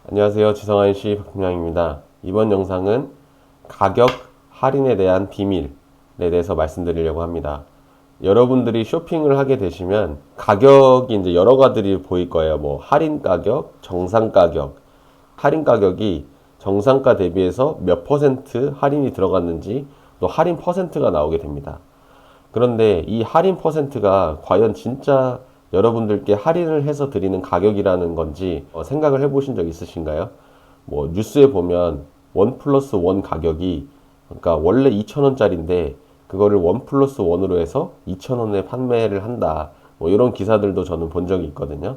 안녕하세요. 지성환씨 박팀장입니다. 이번 영상은 가격 할인에 대한 비밀에 대해서 말씀드리려고 합니다. 여러분들이 쇼핑을 하게 되시면 가격이 이제 여러 가지들이 보일 거예요. 뭐 할인 가격, 정상 가격. 할인 가격이 정상가 대비해서 몇 퍼센트 할인이 들어갔는지 또 할인 퍼센트가 나오게 됩니다. 그런데 이 할인 퍼센트가 과연 진짜 여러분들께 할인을 해서 드리는 가격이라는 건지 생각을 해보신 적 있으신가요? 뭐 뉴스에 보면 원 플러스 원 가격이 그러니까 원래 2,000원짜리인데 그거를 원 플러스 원으로 해서 2,000원에 판매를 한다. 뭐 이런 기사들도 저는 본 적이 있거든요.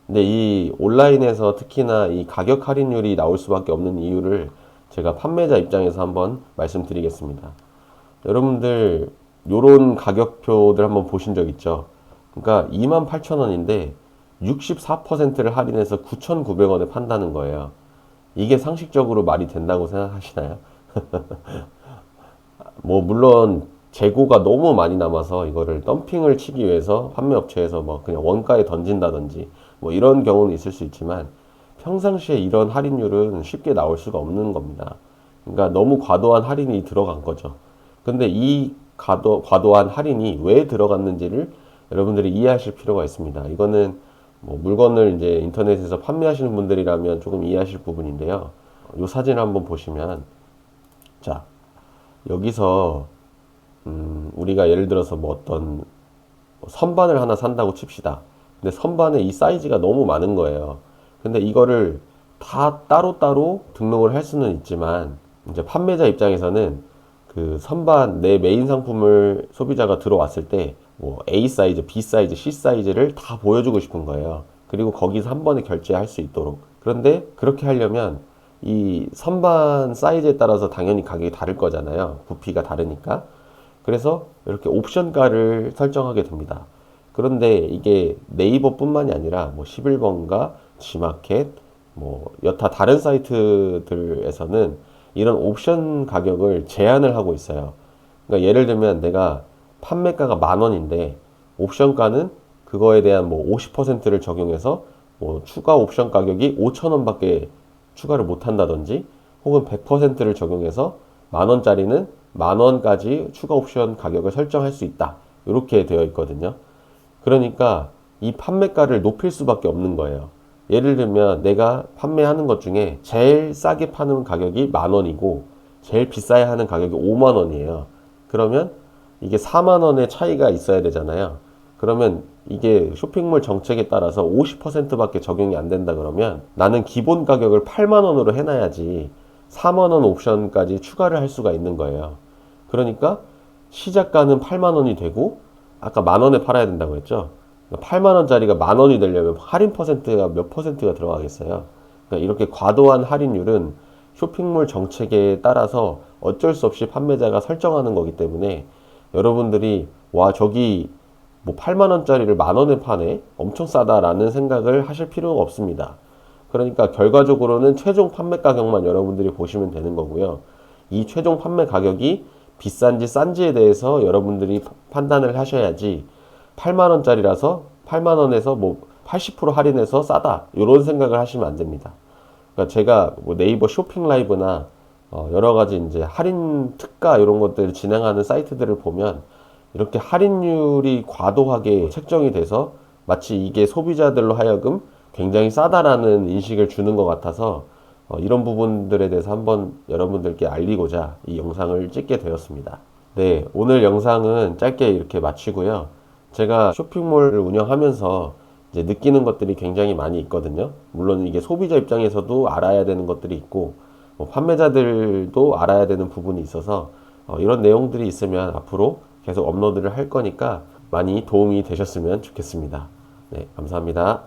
근데 이 온라인에서 특히나 이 가격 할인율이 나올 수밖에 없는 이유를 제가 판매자 입장에서 한번 말씀드리겠습니다. 여러분들 요런 가격표들 한번 보신 적 있죠? 그러니까 28,000원인데 64%를 할인해서 9,900원에 판다는 거예요. 이게 상식적으로 말이 된다고 생각하시나요? 뭐 물론 재고가 너무 많이 남아서 이거를 덤핑을 치기 위해서 판매업체에서 뭐 그냥 원가에 던진다든지 뭐 이런 경우는 있을 수 있지만 평상시에 이런 할인율은 쉽게 나올 수가 없는 겁니다. 그러니까 너무 과도한 할인이 들어간 거죠. 근데 이 과도한 할인이 왜 들어갔는지를 여러분들이 이해하실 필요가 있습니다. 이거는 뭐 물건을 이제 인터넷에서 판매하시는 분들이라면 조금 이해하실 부분인데요. 이 사진을 한번 보시면, 자, 여기서, 우리가 예를 들어서 뭐 어떤 선반을 하나 산다고 칩시다. 근데 선반에 이 사이즈가 너무 많은 거예요. 근데 이거를 다 따로따로 등록을 할 수는 있지만, 이제 판매자 입장에서는 그 선반 내 메인 상품을 소비자가 들어왔을 때 뭐 A 사이즈, B 사이즈, C 사이즈를 다 보여주고 싶은 거예요. 그리고 거기서 한 번에 결제할 수 있도록. 그런데 그렇게 하려면 이 선반 사이즈에 따라서 당연히 가격이 다를 거잖아요. 부피가 다르니까. 그래서 이렇게 옵션가를 설정하게 됩니다. 그런데 이게 네이버뿐만이 아니라 뭐 11번가, 지마켓, 뭐 여타 다른 사이트들에서는 이런 옵션 가격을 제한을 하고 있어요. 그러니까 예를 들면 내가 판매가가 10,000원인데 옵션가는 그거에 대한 뭐 50%를 적용해서 뭐 추가 옵션 가격이 5,000원밖에 추가를 못 한다든지 혹은 100%를 적용해서 10,000원짜리는 10,000원까지 추가 옵션 가격을 설정할 수 있다. 이렇게 되어 있거든요. 그러니까 이 판매가를 높일 수밖에 없는 거예요. 예를 들면 내가 판매하는 것 중에 제일 싸게 파는 가격이 10,000원이고 제일 비싸야 하는 가격이 50,000원이에요. 그러면 이게 40,000원의 차이가 있어야 되잖아요. 그러면 이게 쇼핑몰 정책에 따라서 50%밖에 적용이 안 된다 그러면 나는 기본 가격을 80,000원으로 해놔야지 40,000원 옵션까지 추가를 할 수가 있는 거예요. 그러니까 시작가는 80,000원이 되고 아까 10,000원에 팔아야 된다고 했죠. 80,000원짜리가 10,000원이 되려면 할인 퍼센트가 몇 퍼센트가 들어가겠어요. 그러니까 이렇게 과도한 할인율은 쇼핑몰 정책에 따라서 어쩔 수 없이 판매자가 설정하는 거기 때문에 여러분들이 와 저기 뭐 80,000원짜리를 10,000원에 파네? 엄청 싸다라는 생각을 하실 필요가 없습니다. 그러니까 결과적으로는 최종 판매 가격만 여러분들이 보시면 되는 거고요. 이 최종 판매 가격이 비싼지 싼지에 대해서 여러분들이 판단을 하셔야지 8만원짜리라서 8만원에서 뭐 80% 할인해서 싸다 이런 생각을 하시면 안 됩니다. 그러니까 제가 뭐 네이버 쇼핑 라이브나 여러 가지 이제 할인 특가 이런 것들을 진행하는 사이트들을 보면 이렇게 할인율이 과도하게 책정이 돼서 마치 이게 소비자들로 하여금 굉장히 싸다라는 인식을 주는 것 같아서 이런 부분들에 대해서 한번 여러분들께 알리고자 이 영상을 찍게 되었습니다. 네, 오늘 영상은 짧게 이렇게 마치고요. 제가 쇼핑몰을 운영하면서 이제 느끼는 것들이 굉장히 많이 있거든요. 물론 이게 소비자 입장에서도 알아야 되는 것들이 있고, 뭐 판매자들도 알아야 되는 부분이 있어서 이런 내용들이 있으면 앞으로 계속 업로드를 할 거니까 많이 도움이 되셨으면 좋겠습니다. 네, 감사합니다.